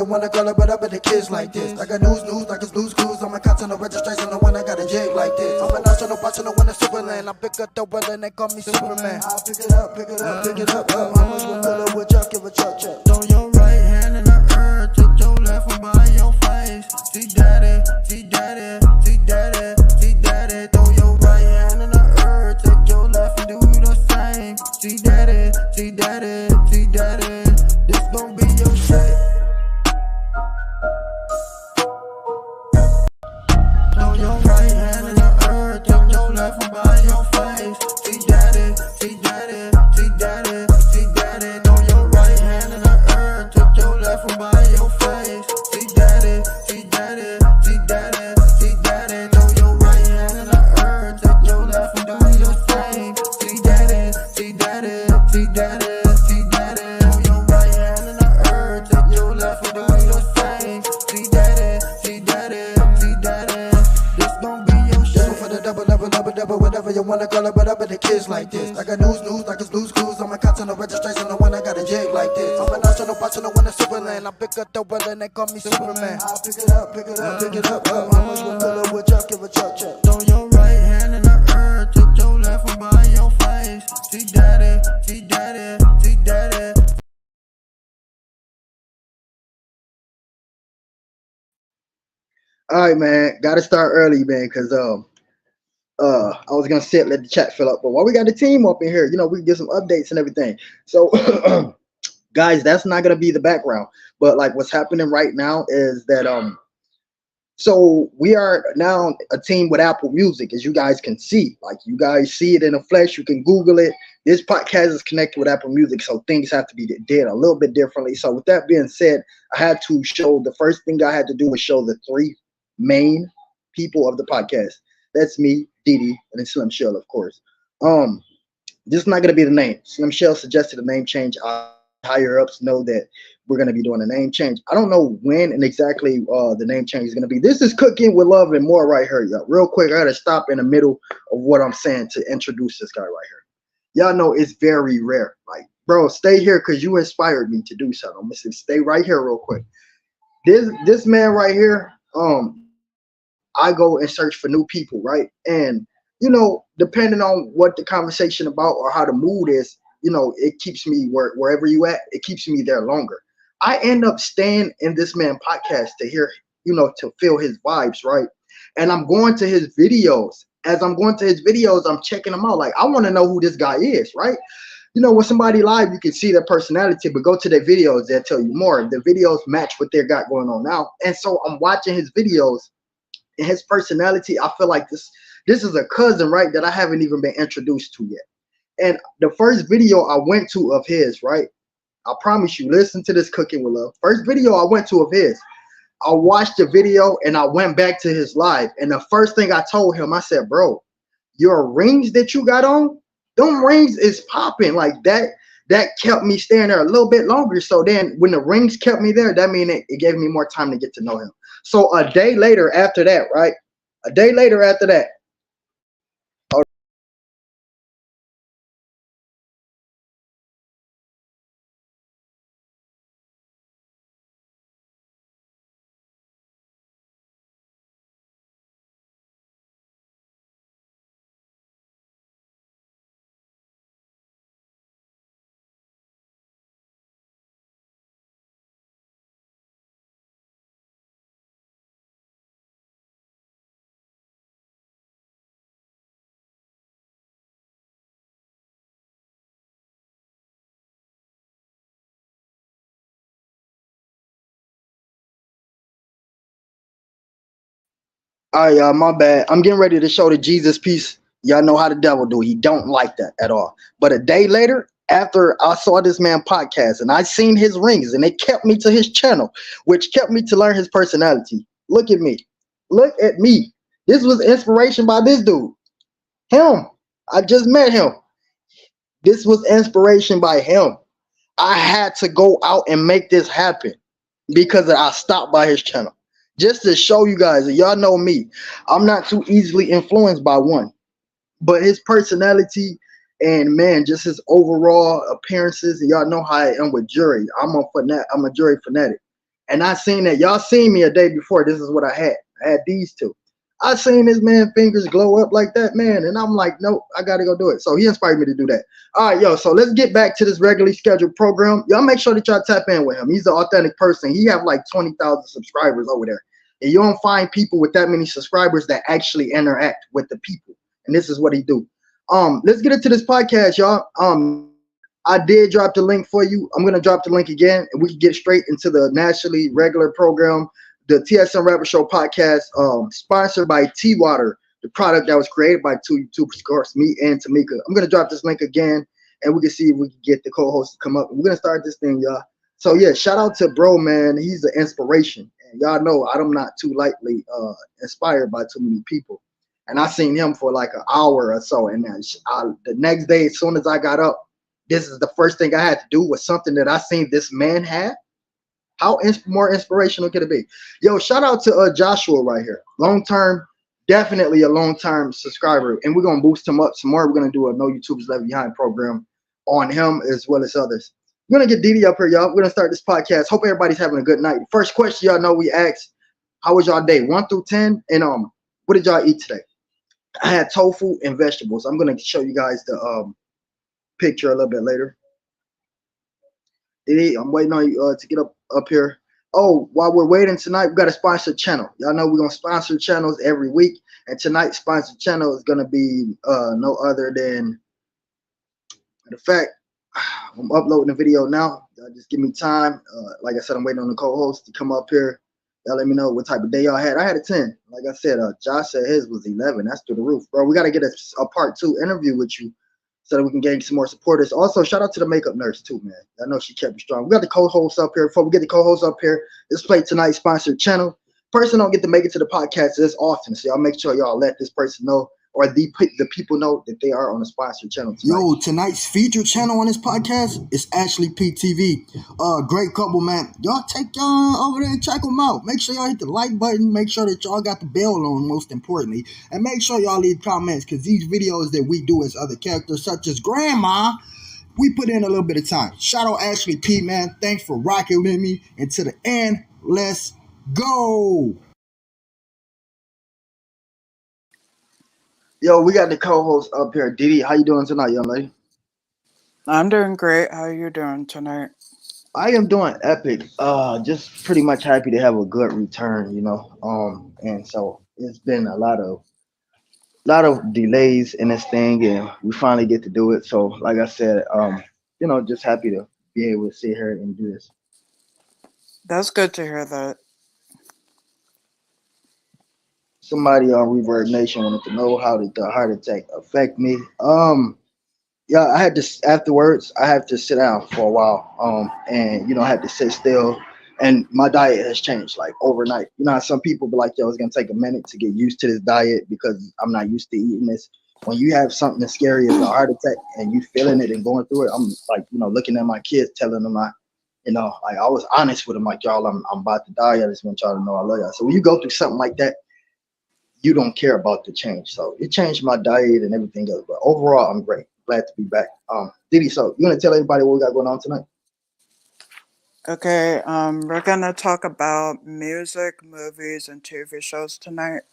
wanna call it, but I bet the kids like this. I got news, like it's blues clues. I'm a content of registration, the one I got a jig like this. I'm a national boss, no one in Superland. I pick up the weather and they call me Superman. I pick it up, pick it up, pick it up. Mama's gonna fill it with chuck, give a chuck. Throw your right hand in the earth, take your left one by your face. See daddy, see daddy, see daddy, see daddy. Throw your right hand in the earth, take your left and do the same. See daddy, see daddy, see daddy. This gon' be your shit. Throw your right hand in the earth, take your left one by your face. See daddy, see daddy, see daddy, see daddy. Throw your right hand in the earth, take your left one by your face. See daddy, see daddy, see daddy, see daddy. Throw your right hand in the earth, take your left and do the same. See daddy, see daddy, see daddy, see daddy. Throw your right hand in the earth, take your left and do the same. See daddy, see daddy, see daddy. This gon' be your shit. For the double, whatever you wanna call it, but I bet the kids like this. I got news, like it's blues clues. I'm a content of registration, the one I got a jig like this. I'm a national boss, no one in Superland. I pick up the weather and they call me Superman. I pick it up, pick it up, pick it up. Mama's gonna fill it with chuck, give a chuck. Throw your right hand in the earth, take your left one by your face. See daddy, see daddy, see daddy. All right, man. Got to start early, man, because I was gonna sit let the chat fill up, but while we got the team up in here, we can get some updates and everything. So, guys, that's not gonna be the background, but like what's happening right now is that so we are now a team with Apple Music, as you guys can see. Like you guys see it in the flesh. You can Google it. This podcast is connected with Apple Music, so things have to be did a little bit differently. So with that being said, I had to show the first thing I had to do was show the three main people of the podcast. That's me, Didi, and then Slim Shell, of course. This is not gonna be the name. Slim Shell suggested a name change. Higher ups know that we're gonna be doing a name change. I don't know when and exactly the name change is gonna be. This is Cooking with Love and More right here, y'all. Real quick, I gotta stop in the middle of what I'm saying to introduce this guy right here. Y'all know it's very rare. Like, bro, stay here because you inspired me to do something. I'm gonna stay right here real quick. This man right here, I go and search for new people, right? And depending on what the conversation about or how the mood is, it keeps me wherever you at, it keeps me there longer. I end up staying in this man podcast to hear, to feel his vibes, right? And I'm going to his videos. As I'm going to his videos, I'm checking them out. Like, I want to know who this guy is, right? When somebody live, you can see their personality, but go to their videos, they'll tell you more. The videos match what they got going on now. And so I'm watching his videos and his personality. I feel like this is a cousin, right, that I haven't even been introduced to yet. And the first video I went to of his, right, I promise you, listen to this Cooking with Love. First video I went to of his, I watched the video and I went back to his live. And the first thing I told him, I said, bro, your rings that you got on, them rings is popping. Like that kept me staying there a little bit longer. So then when the rings kept me there, that means it gave me more time to get to know him. So a day later after that, right? A day later after that. All right, y'all, my bad. I'm getting ready to show the Jesus piece. Y'all know how the devil do. He don't like that at all. But a day later, after I saw this man podcast and I seen his rings and it kept me to his channel, which kept me to learn his personality. Look at me. Look at me. This was inspiration by this dude. Him. I just met him. This was inspiration by him. I had to go out and make this happen because I stopped by his channel. Just to show you guys, y'all know me, I'm not too easily influenced by one, but his personality and man, just his overall appearances. And y'all know how I am with jury. I'm a jury fanatic. And I seen that y'all seen me a day before. This is what I had. I had these two. I seen this man fingers glow up like that, man, and I'm like, nope, I gotta go do it. So he inspired me to do that. All right, yo. So let's get back to this regularly scheduled program. Y'all make sure that y'all tap in with him. He's an authentic person. He have like 20,000 subscribers over there, and you don't find people with that many subscribers that actually interact with the people. And this is what he do. Let's get into this podcast, y'all. I did drop the link for you. I'm gonna drop the link again, and we can get straight into the nationally regular program, the TSM Rapper Show podcast, sponsored by T Water, the product that was created by two YouTubers, of course, me and Tamika. I'm gonna drop this link again, and we can see if we can get the co-host to come up. We're gonna start this thing, y'all. So yeah, shout out to bro, man. He's an inspiration, and y'all know I'm not too lightly inspired by too many people. And I seen him for like an hour or so, and then the next day, as soon as I got up, this is the first thing I had to do was something that I seen this man had. How more inspirational could it be? Yo, shout out to Joshua right here. Long term, definitely a long term subscriber, and we're gonna boost him up some more. We're gonna do a No YouTubers Left Behind program on him as well as others. We're gonna get Didi up here, y'all. We're gonna start this podcast. Hope everybody's having a good night. First question, y'all know we asked, how was y'all day? 1 through 10, and what did y'all eat today? I had tofu and vegetables. I'm gonna show you guys the picture a little bit later. I'm waiting on you to get up here. Oh, while we're waiting tonight, we got a sponsored channel. Y'all know we're gonna sponsor channels every week, and tonight's sponsored channel is gonna be no other than the fact I'm uploading the video now. Just give me time. Like I said, I'm waiting on the co-host to come up here. Y'all let me know what type of day y'all had. I had a 10. Like I said, Josh said his was 11. That's through the roof, bro. We got to get a part 2 interview with you so that we can gain some more supporters. Also, shout out to the makeup nurse too, man. I know she kept me strong. We got the co-host up here. Before we get the co-host up here, let's play tonight's sponsored channel. Person don't get to make it to the podcast this often, so y'all make sure y'all let this person know, or the people know that they are on a sponsored channel tonight. Yo, tonight's featured channel on this podcast is Ashley PTV. Great couple, man. Y'all take y'all over there and check them out. Make sure y'all hit the like button. Make sure that y'all got the bell on, most importantly. And make sure y'all leave comments, because these videos that we do as other characters, such as Grandma, we put in a little bit of time. Shout out Ashley P, man. Thanks for rocking with me. And to the end, let's go. Yo, we got the co-host up here. Didi, how you doing tonight, young lady? I'm doing great. How are you doing tonight? I am doing epic. Just pretty much happy to have a good return, you know. And so it's been a lot of delays in this thing, and we finally get to do it. So, like I said, just happy to be able to sit here and do this. That's good to hear that. Somebody on Reverb Nation wanted to know how did the heart attack affect me. Yeah, I had to afterwards. I have to sit down for a while, and I had to sit still. And my diet has changed like overnight. You know, how some people be like, "Yo, it's gonna take a minute to get used to this diet because I'm not used to eating this." When you have something as scary as a heart attack and you feeling it and going through it, I'm like, looking at my kids, telling them like I was honest with them, like, y'all, I'm about to die. I just want y'all to know I love y'all. So when you go through something like that, you don't care about the change. So it changed my diet and everything else. But overall, I'm great. Glad to be back. Didi, so you want to tell everybody what we got going on tonight? Okay, we're gonna talk about music, movies, and TV shows tonight.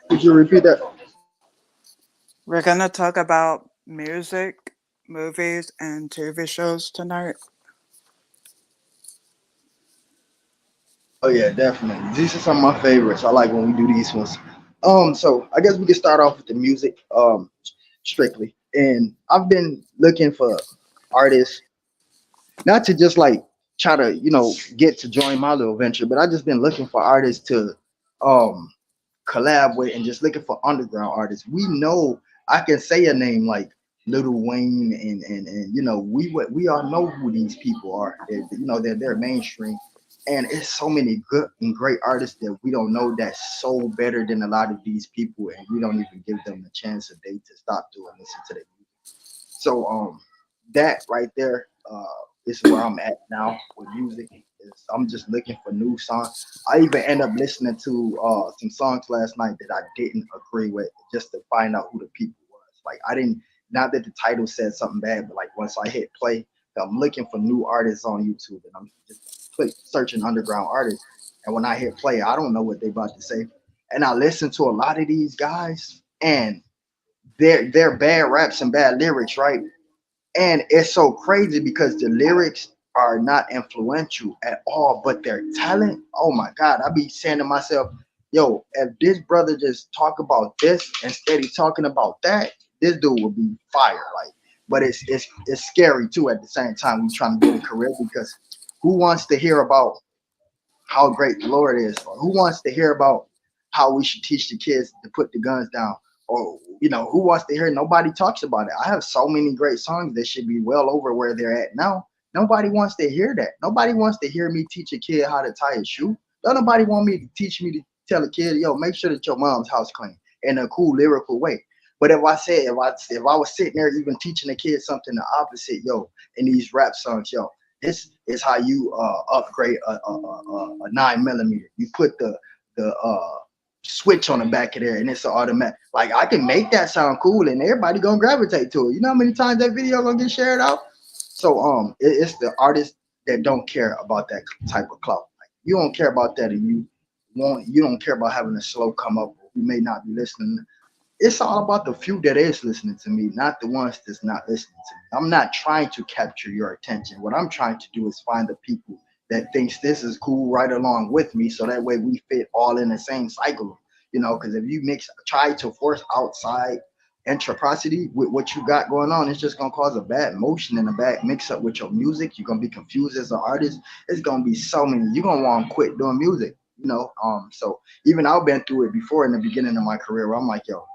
Could you repeat that? We're gonna talk about music, movies, and TV shows tonight. Oh yeah, definitely. These are some of my favorites. I like when we do these ones. So I guess we can start off with the music, strictly. And I've been looking for artists, not to just like try to, get to join my little venture, but I just been looking for artists to um collab with, and just looking for underground artists. We know, I can say a name like Little Wayne, and we all know who these people are. They're mainstream, and it's so many good and great artists that we don't know that's so better than a lot of these people, and we don't even give them a chance a day to stop doing listen to their music. So that right there is where I'm at now with music. I'm just looking for new songs. I even end up listening to some songs last night that I didn't agree with, just to find out who the people was. Like, I didn't not that the title said something bad, but like once I hit play, I'm looking for new artists on YouTube, and I'm just searching underground artists. And when I hit play, I don't know what they about to say, and I listen to a lot of these guys, and they're bad raps and bad lyrics, right? And it's so crazy because the lyrics are not influential at all, but their talent, oh my God, I be saying to myself, yo, if this brother just talk about this instead of talking about that, this dude will be fire. Like, but it's scary too at the same time. We trying to build a career because who wants to hear about how great the Lord is, or who wants to hear about how we should teach the kids to put the guns down, or who wants to hear? Nobody talks about it. I have so many great songs that should be well over where they're at now. Nobody wants to hear that. Nobody wants to hear me teach a kid how to tie a shoe. Don't nobody want me to teach me to tell a kid, yo, make sure that your mom's house clean in a cool lyrical way. But if I was sitting there even teaching a kid something the opposite, yo, in these rap songs, yo, this is how you upgrade a 9 millimeter. You put the switch on the back of there, and it's an automatic. Like I can make that sound cool, and everybody gonna gravitate to it. You know how many times that video gonna get shared out? So it's the artists that don't care about that type of clout. Like you don't care about that, and you don't care about having a slow come up. You may not be listening. It's all about the few that is listening to me, not the ones that's not listening to me. I'm not trying to capture your attention. What I'm trying to do is find the people that thinks this is cool right along with me, so that way we fit all in the same cycle. Because if you try to force outside entrosity with what you got going on, it's just gonna cause a bad motion and a bad mix up with your music. You're gonna be confused as an artist. It's gonna be so many. You're gonna want to quit doing music. So even I've been through it before in the beginning of my career where I'm like, yo,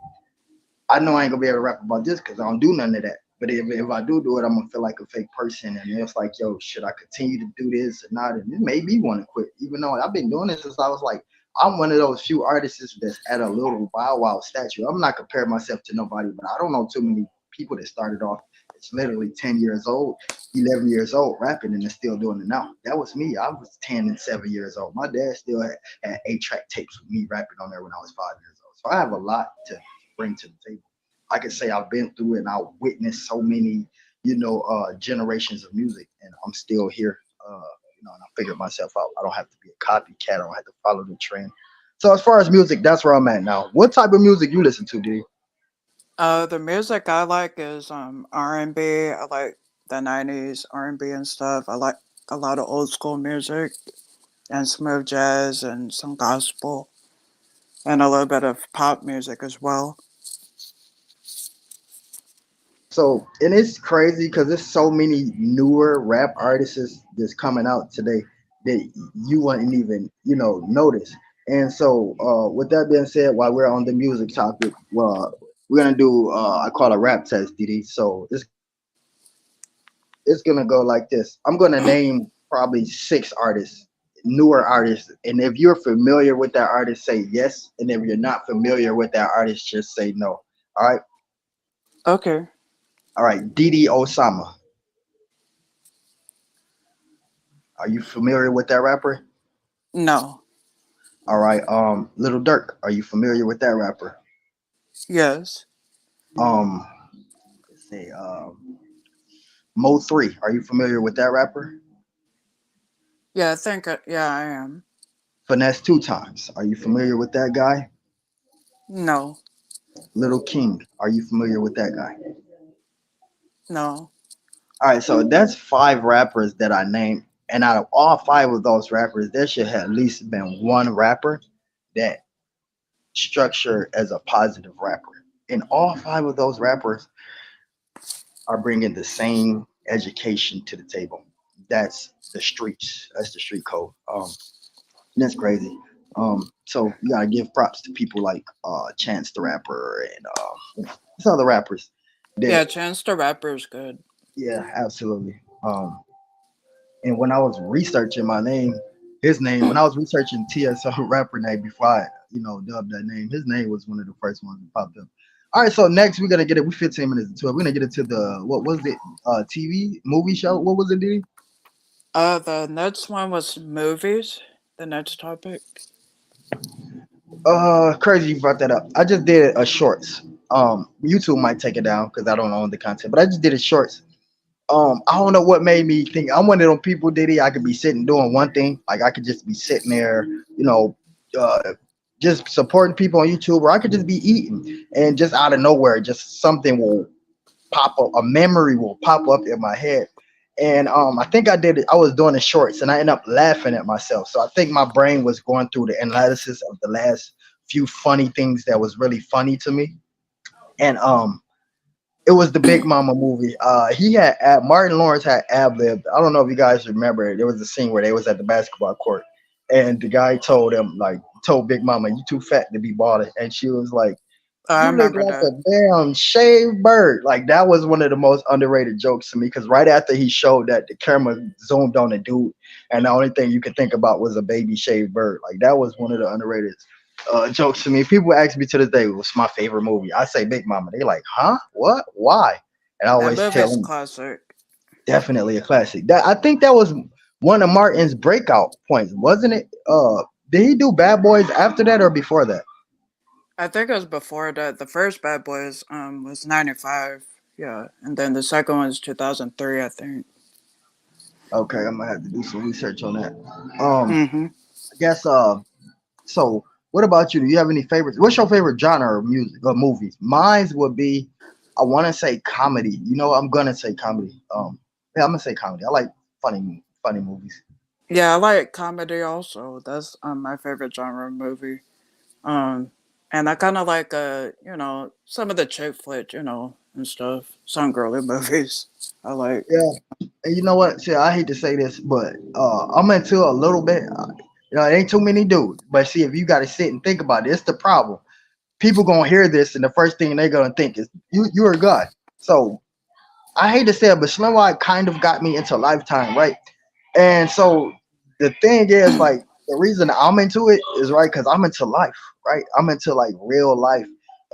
I know I ain't gonna be able to rap about this because I don't do none of that. But if I do it, I'm gonna feel like a fake person, and it's like, yo, should I continue to do this or not? And it made me want to quit, even though I've been doing this since I was like, I'm one of those few artists that's at a little Bow Wow statue. I'm not comparing myself to nobody, but I don't know too many people that started off. It's literally 10 years old, 11 years old, rapping and they're still doing it now. That was me. I was 10 and 7 years old. My dad still had 8-track tapes with me rapping on there when I was 5 years old. So I have a lot to bring to the table. I can say I've been through it and I've witnessed so many, generations of music, and I'm still here. And I figured myself out. I don't have to be a copycat. I don't have to follow the trend. So as far as music, that's where I'm at now. What type of music you listen to, D? The music I like is R&B. I like the 90s R&B and stuff. I like a lot of old school music and smooth jazz and some gospel and a little bit of pop music as well. So, and it's crazy because there's so many newer rap artists that's coming out today that you wouldn't even, notice. And so, with that being said, while we're on the music topic, well, we're gonna do I call a rap test, DD. So it's gonna go like this. I'm gonna name probably 6 artists, newer artists, and if you're familiar with that artist, say yes, and if you're not familiar with that artist, just say no. All right, Okay. all right. Didi Osama. Are you familiar with that rapper? No. All right. Little Dirk. Are you familiar with that rapper? Yes. Um, let's say Mo 3. Are you familiar with that rapper? Yeah, I think, yeah, I am. Finesse 2 times. Are you familiar with that guy? No. Little King. Are you familiar with that guy? No. All right. So that's 5 rappers that I named, and out of all 5 of those rappers, there should have at least been one rapper that structured as a positive rapper. And all 5 of those rappers are bringing the same education to the table. That's the streets. That's the street code. And that's crazy. So you gotta give props to people like Chance the Rapper and some other rappers. Yeah, That Chance the Rapper is good. yeah, absolutely. And when I was researching my name, his name, when I was researching TSM Rapper name before I, dubbed that name, his name was one of the first ones that popped up. All right, so next we're gonna get it. We 15 minutes into it. We're gonna get into the what was it? TV movie show. What was it, D? The next one was movies. The next topic. Crazy you brought that up. I just did a shorts. YouTube might take it down because I don't own the content, but I just did it shorts. I don't know what made me think I'm one of them people, Diddy. I could be sitting doing one thing, like I could just be sitting there, you know, just supporting people on YouTube, or I could just be eating, and just out of nowhere, just something will pop up, a memory will pop up in my head. And I think I did it. I was doing the shorts, and I ended up laughing at myself. So I think my brain was going through the analysis of the last few funny things that was really funny to me, and it was the Big Mama movie. He had Martin Lawrence had ad libbed. I don't know if you guys remember it. There was a scene where they was at the basketball court, and the guy told him like told Big Mama, "You too fat to be balling," and she was like, I "You look remember like that. a damn shaved bird." Like that was one of the most underrated jokes to me because right after he showed that, the camera zoomed on the dude, and the only thing you could think about was a baby shaved bird. Like that was one of the underrated jokes to me. People ask me to this day, "What's my favorite movie?" I say Big Mama. They like, "Huh? What? Why?" And I That always tell movie's them, classic. definitely a classic. That I think that was one of Martin's breakout points, wasn't it? Did he do Bad Boys after that or before that? I think it was before that. The first Bad Boys was 95. Yeah, and then the second one is 2003, I think. Okay, I'm gonna have to do some research on that. Um, Mm-hmm. I guess so what about you? Do you have any favorites? What's your favorite genre of music or movies? Mine's would be, I want to say comedy. You know, I'm gonna say comedy. Yeah, I'm gonna say comedy. I like funny movies. Yeah, I like comedy also. That's my favorite genre of movie. Um, and I kind of like some of the chick flick, and stuff. Some girly movies. I like. Yeah, and you know what? See, I hate to say this, but I'm into a little bit. It ain't too many dudes, but see, if you got to sit and think about it, it's the problem. People gonna hear this, and the first thing they're gonna think is you're a guy. So I hate to say it, but Slim Wide kind of got me into Lifetime, right? And so the thing is, like, the reason I'm into it is right because I'm into life, right? I'm into like real life.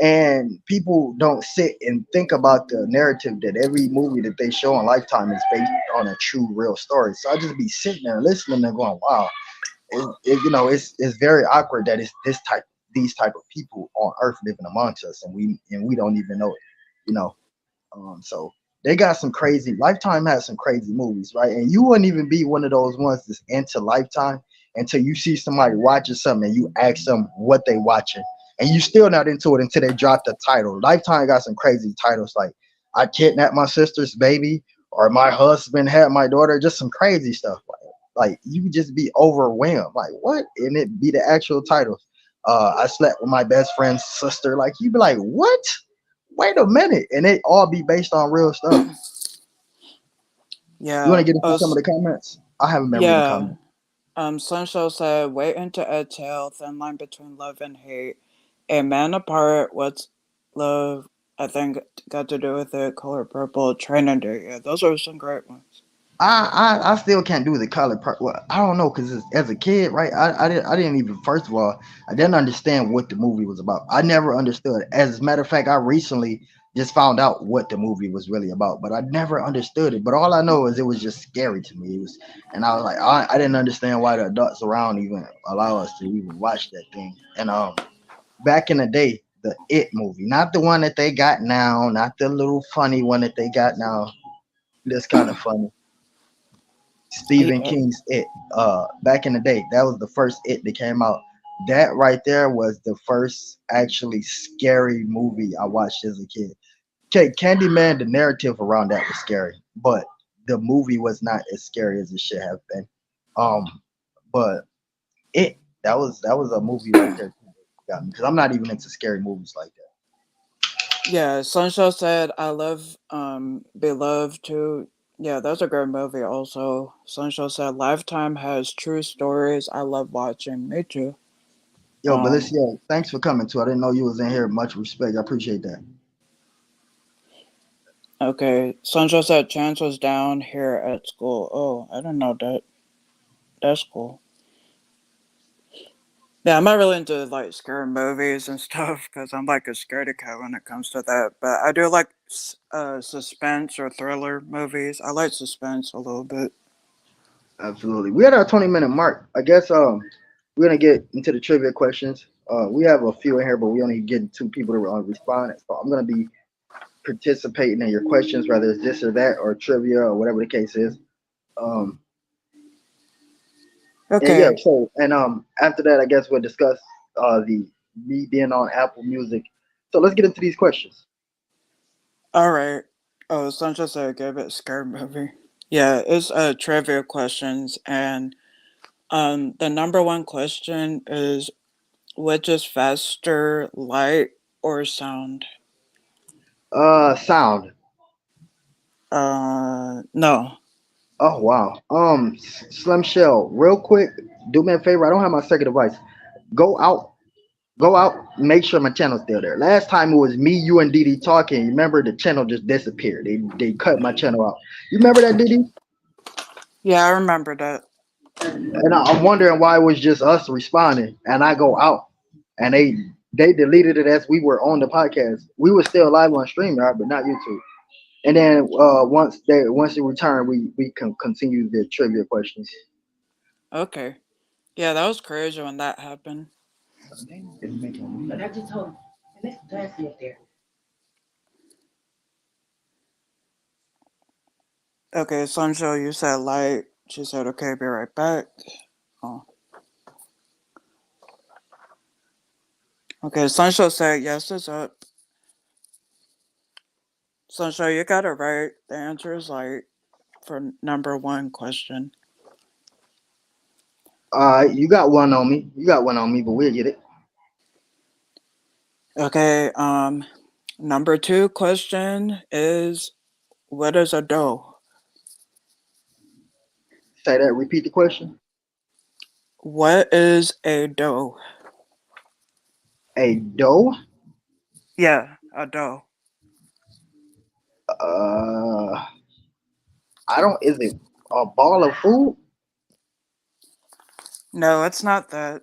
And people don't sit and think about the narrative that every movie that they show on Lifetime is based on a true, real story. So I just be sitting there listening and going, "Wow, it's very awkward that it's these type of people on Earth living amongst us, and we don't even know it, you know." So they got some crazy. Lifetime has some crazy movies, right? And you wouldn't even be one of those ones that's into Lifetime until you see somebody watching something and you ask them what they watching, and you still not into it until they drop the title. Lifetime got some crazy titles like "I kidnapped my sister's baby" or "My husband had my daughter." Just some crazy stuff. Like you would just be overwhelmed. Like what? And it be the actual titles. I slept with my best friend's sister. Like you'd be like, what? Wait a minute, and it all be based on real stuff. You want Yeah. to get into some of the comments? I haven't been reading Yeah. comments. Sunshine said, "Waiting to exhale, thin line between love and hate. A man apart. What's love? I think got to do with it. Color purple. Training day. Yeah, those are some great ones. I still can't do the color part. Well, I don't know because as a kid, right? I didn't even first of all I didn't understand what the movie was about. I never understood. As a matter of fact, I recently just found out what the movie was really about, but I never understood it. But all I know is it was just scary to me. It was, and I was like, I didn't understand why the adults around even allow us to even watch that thing. And back in the day, the It movie, not the one that they got now, not the little funny one that they got now. That's kind of funny. Stephen Yeah. King's It. Back in the day, that was the first It that came out. That right there was the first actually scary movie I watched as a kid. Okay, Candyman, the narrative around that was scary, but the movie was not as scary as it should have been. Um, but that was a movie right there too that got me because I'm not even into scary movies like that. Yeah, Sunshine said, "I love Beloved too." Yeah, that's a great movie. Also, Sunshine said, "Lifetime has true stories. I love watching." Me too. Yo, Um, Belicia, thanks for coming too. I didn't know you was in here. Much respect. I appreciate that. okay. Sunshine said, "Chance was down here at school." Oh, I didn't know that. That's cool. Yeah, I'm not really into like scary movies and stuff because I'm like a scaredy cat when it comes to that. But I do like suspense or thriller movies. I like suspense a little bit. Absolutely. We had our 20-minute mark. I guess we're gonna get into the trivia questions. We have a few in here, but we only getting two people to respond. So I'm gonna be participating in your questions, whether it's this or that or trivia or whatever the case is. Um, and yeah, Okay. so and after that, I guess we'll discuss the me being on Apple Music. So let's get into these questions. All right. Oh, Sancho said give it scary movie. Yeah, it's trivia questions, and the number one question is which is faster, light or sound? Sound. No. Oh wow. Slim Shell, real quick, do me a favor. I don't have my second device. Go out, go out. Make sure my channel's still there. Last time it was me, you, and Didi talking. Remember the channel just disappeared. They cut my channel out. You remember that, Didi? Yeah, I remember that. And I'm wondering why it was just us responding, and I go out, and they deleted it as we were on the podcast. We were still live on StreamYard, but not YouTube. And then once it returned, we can continue the trivia questions. Okay. Yeah, that was crazy when that happened. But I just told him, and that's Darcy up there. Okay, Sancho, you said light. She said, okay, be right back. Oh. Okay, Sancho said, yes, it's up. Sancho, you got it right. The answer is light for number one question. You got one on me. You got one on me, but we'll get it. Okay, number two question is what is a dough? Say that. Repeat the question. What is a dough? A dough. Yeah, a dough. Uh, I don't. Is it a ball of food? No, it's not that.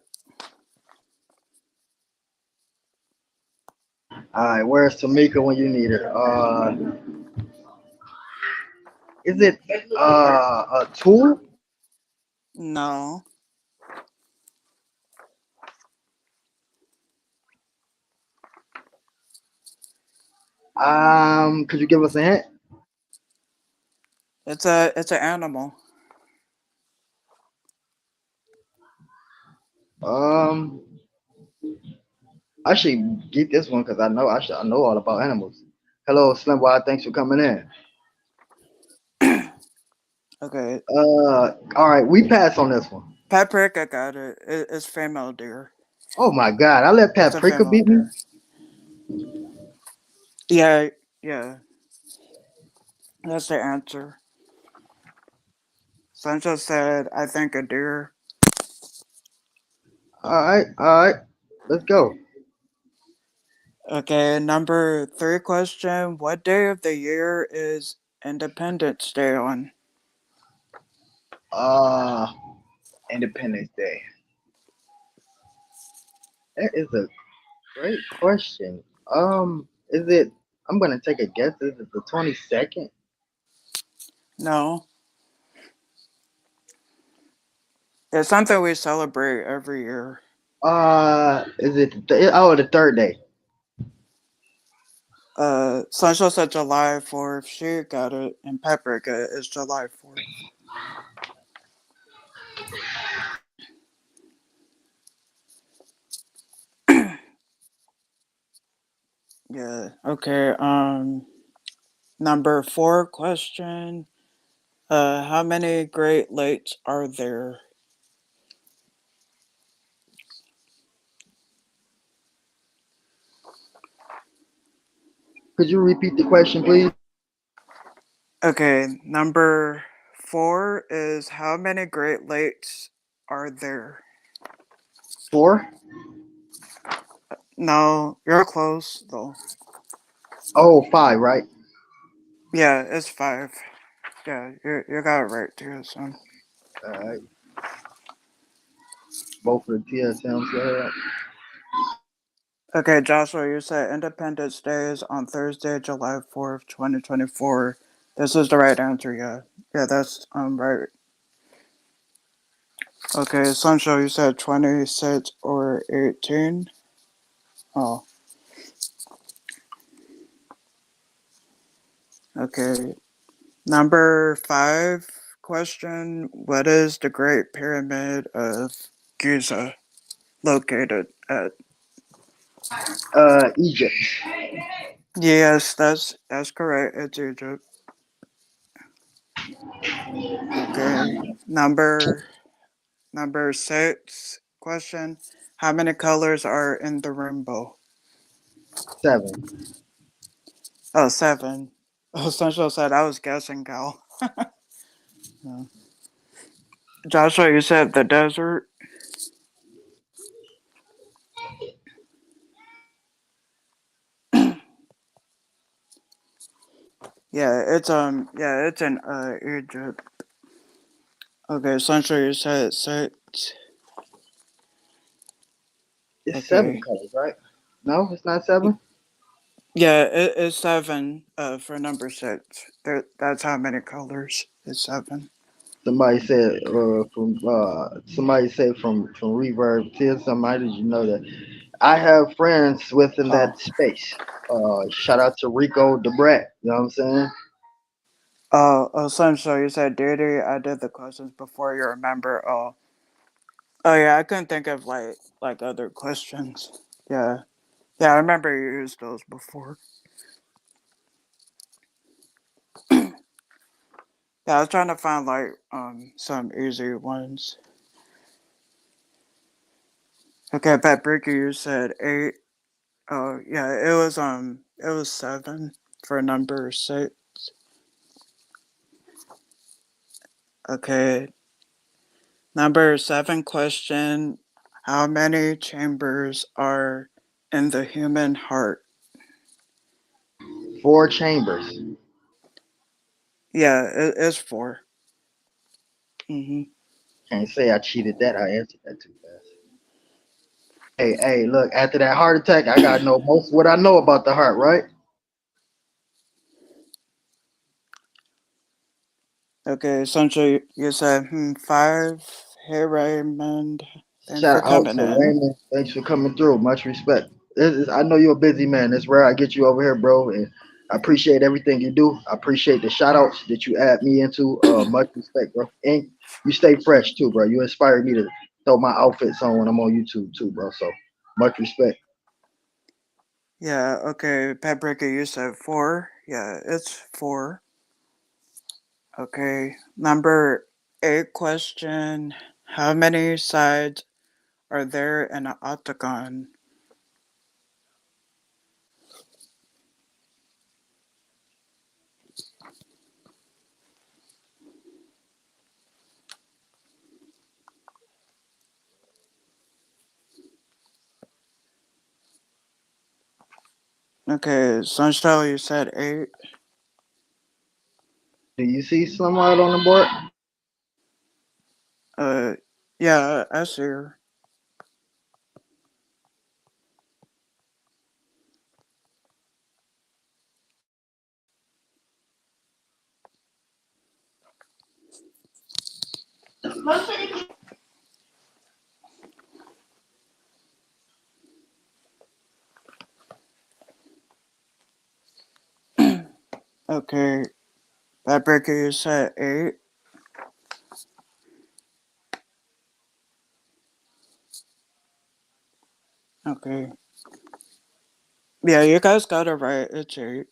All right. Where's Tamika when you need her? Is it a tool? No. Could you give us a hint? It's an animal. Um, I should get this one because I know all about animals. Hello, Slim Wide. Thanks for coming in. Okay. All right, we pass on this one. Paprika got it. It's female deer. Oh my God, I let It's a Paprika female beat me. deer. Yeah, yeah. That's the answer. Sancho said, I think a deer. All right, let's go. Okay, number three question. What day of the year is Independence Day on? Uh, Independence Day. That is a great question. Is it? I'm gonna take a guess. Is it the 22nd? No. It's something we celebrate every year. Is it the third day? Sancho said July 4th. She got it. And Paprika is July 4th. Yeah. Okay. Number four question. How many Great Lakes are there? Could you repeat the question, please? Okay. Number four is how many Great Lakes are there? Four. No, you're close though. Oh, five, right? Yeah, it's five. Yeah, you got it right too, son. All right. Both for the TSM. Yeah. Okay, Joshua, you said Independence Day is on Thursday, July 4th, 2024. This is the right answer, yeah. Yeah, that's right. Okay, Sunshine, you said 26 or 18. Oh, okay. Number 5 question. What is the Great Pyramid of Giza located at? Egypt. Yes, that's correct. It's Egypt. Okay. Number 6 question. How many colors are in the rainbow? 7. Oh, 7. Oh, Sunshine said I was guessing, Cal. Yeah. Joshua, you said the desert. Yeah, it's in Egypt. Okay, Sunshine, you said 6. It's 7 Okay. colors, right? No, it's not 7. Yeah, it's 7 for number 6. That's how many colors. It's 7. Somebody said from Reverb TSM. How did you know that? I have friends within Oh. that space. Shout out to Rico Debrat. You know what I'm saying? Sunshine, you said Diddy. I did the questions before you remember. Oh yeah, I couldn't think of like other questions. Yeah. Yeah, I remember you used those before. Yeah, I was trying to find like some easy ones. Okay, Paprika, you said 8. Oh yeah, it was 7 for number 6. Okay, number 7 question. How many chambers are in the human heart? 4 chambers. Yeah, it's 4. Mm-hmm. Can't say I cheated that. I answered that too fast. Hey, look, after that heart attack, I gotta know most what I know about the heart, right? Okay, Sancho, you said 5. Hey Raymond, thanks Shout for out coming to in. Raymond. Thanks for coming through. Much respect. I know you're a busy man. It's rare I get you over here, bro. And I appreciate everything you do. I appreciate the shout outs that you add me into. Much respect, bro. And you stay fresh too, bro. You inspired me to throw my outfits on when I'm on YouTube too, bro. So much respect. Yeah, okay, Paprika, you said 4. Yeah, it's 4. Okay, number 8 question. How many sides are there in an octagon? Okay, Sunshine, you said 8. Do you see Slumlight on the board? Uh, yeah, I see her. Okay, Paprika, you said 8. Okay. Yeah, you guys got it right. It's 8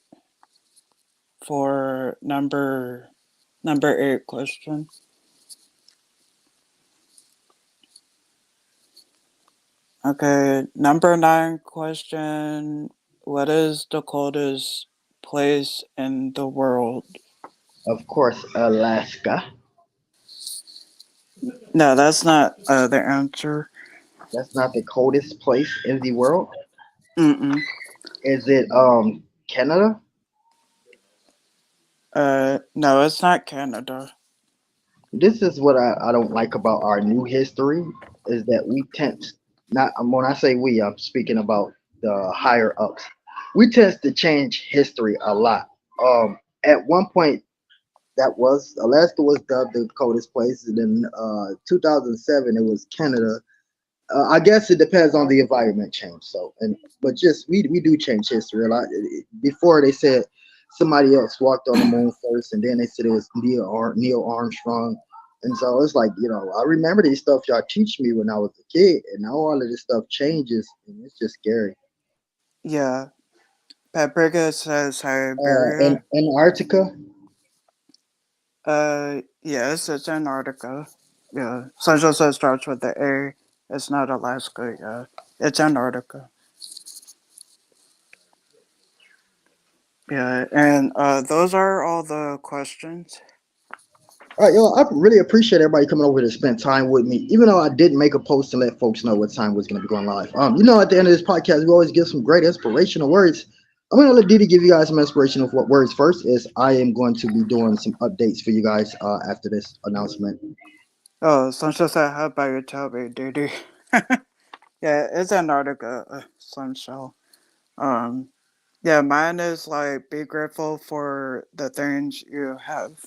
for number 8 question. Okay, number 9 question. What is the coldest place in the world? Of course, Alaska. No, that's not the answer. That's not the coldest place in the world. Mm-mm. Is it Canada? No, it's not Canada. This is what I don't like about our new history is that we tend not when I say we, I'm speaking about the higher ups. We tend to change history a lot. At one point, That was Alaska was dubbed the coldest place, and then 2007 it was Canada. I guess it depends on the environment change. So, and but just we do change history a lot. Before they said somebody else walked on the moon first, and then they said it was Neil Armstrong, and so it's like I remember these stuff y'all teach me when I was a kid, and now all of this stuff changes, and it's just scary. Yeah. Paprika says In Siberia. Antarctica. Yes, it's Antarctica. Yeah. Central says starts with the A. It's not Alaska. Yeah. It's Antarctica. Yeah. And those are all the questions. All right, yo, I really appreciate everybody coming over to spend time with me. Even though I didn't make a post to let folks know what time was going to be going live. At the end of this podcast, we always give some great inspirational words. I'm going to let Didi give you guys some inspirational words first. Is I am going to be doing some updates for you guys after this announcement. Oh, Sunshine said, how about you tell me, dude? Yeah, it's Antarctica, Sunshine. Um, yeah, mine is like be grateful for the things you have.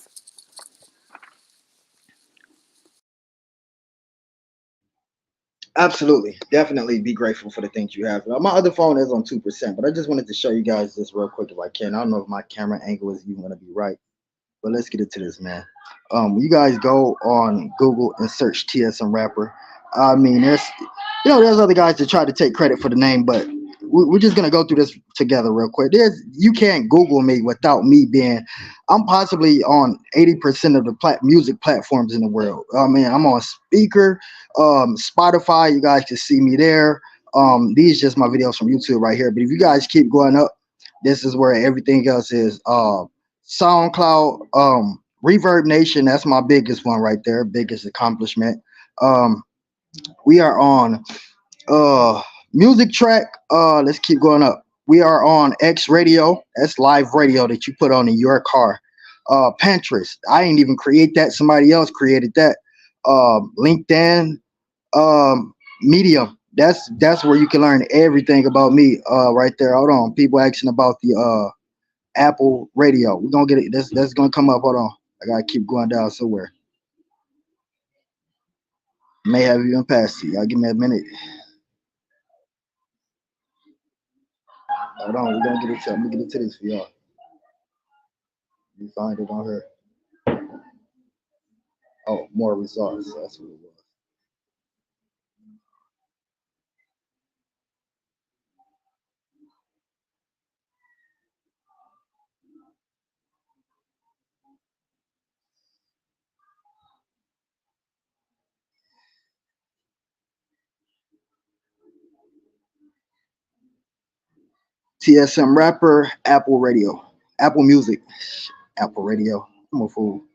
Absolutely, definitely be grateful for the things you have. My other phone is on 2%, but I just wanted to show you guys this real quick if I can. I don't know if my camera angle is even going to be right. But let's get into this, man. You guys go on Google and search TSM Rapper. I mean, there's other guys that try to take credit for the name, but we're just gonna go through this together real quick. You can't Google me without me being. I'm possibly on 80% of the music platforms in the world. I mean, I'm on Speaker, Spotify. You guys can see me there. These just my videos from YouTube right here. But if you guys keep going up, this is where everything else is. SoundCloud, Reverb Nation, that's my biggest one right there, biggest accomplishment. Um, we are on Music Track. Let's keep going up. We are on X Radio. That's live radio that you put on in your car. Pinterest. I didn't even create that. Somebody else created that. LinkedIn, Medium. That's where you can learn everything about me. Right there. Hold on. People asking about the Apple Radio. We're gonna get it. That's gonna come up. Hold on. I gotta keep going down somewhere. May have even passed it. Y'all give me a minute. Hold on. We're gonna get it to. I'm gonna get it to this for y'all. You find it on her. Oh, more results. That's what it was. TSM Rapper, Apple Radio, Apple Music, Apple Radio. I'm a fool.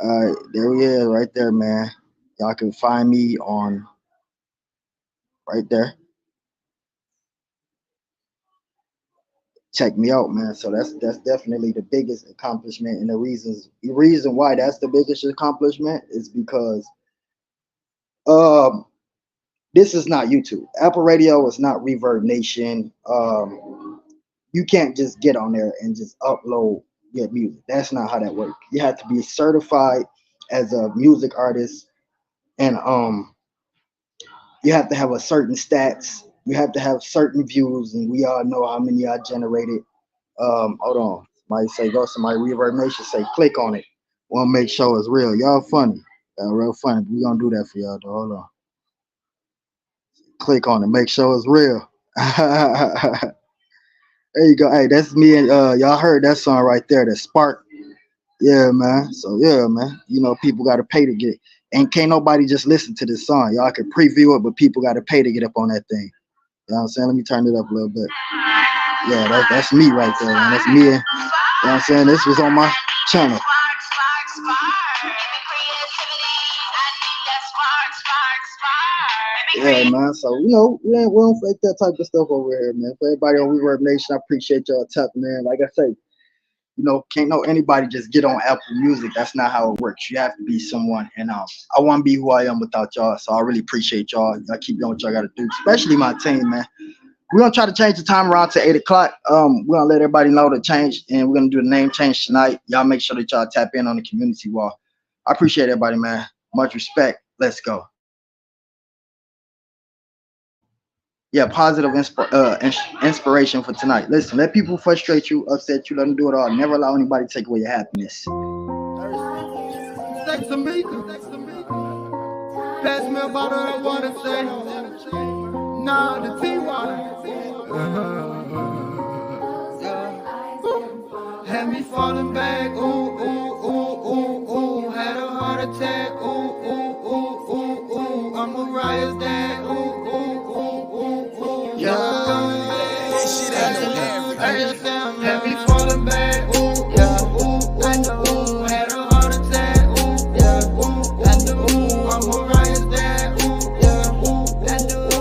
All right, there we is, right there, man. Y'all can find me on right there. Check me out, man. So that's definitely the biggest accomplishment, and the reason why that's the biggest accomplishment is because um this is not YouTube. Apple Radio is not Reverb Nation. You can't just get on there and just upload your music. That's not how that works. You have to be certified as a music artist, and you have to have a certain stats. You have to have certain views, and we all know how many I generated. Hold on. Somebody say go. Somebody Reverb Nation say click on it. Want to make sure it's real. Y'all funny. Y'all real funny. We gonna do that for y'all. Though. Hold on. Click on it. Make sure it's real. There you go. Hey, that's me and y'all heard that song right there. That Spark. Yeah, man. So yeah, man. People got to pay to get. And can't nobody just listen to this song. Y'all can preview it, but people got to pay to get up on that thing. You know what I'm saying? Let me turn it up a little bit. Yeah, that's me right there, man. That's me. You know what I'm saying? This was on my channel. Yeah, man. So we don't fake that type of stuff over here, man. For everybody on Reverb Nation, I appreciate y'all tapping in. Like I say, can't know anybody just get on Apple Music. That's not how it works. You have to be someone, and I want to be who I am without y'all. So I really appreciate y'all. Y'all keep doing what y'all got to do, especially my team, man. We're gonna try to change the time around to 8 o'clock. We're gonna let everybody know the change, and we're gonna do the name change tonight. Y'all make sure that y'all tap in on the community wall. I appreciate everybody, man. Much respect. Let's go. Yeah, positive inspiration for tonight. Listen, let people frustrate you, upset you, let them do it all. Never allow anybody to take away your happiness. Text me. Pass me a bottle of water, say. Nah, the tea water. Had me falling back, ooh, ooh, ooh, ooh, ooh. Had a heart attack, ooh, ooh, ooh, ooh, ooh. I'm Mariah's dad, ooh, ooh, ooh, ooh, ooh. Yeah. That shit ain't no average.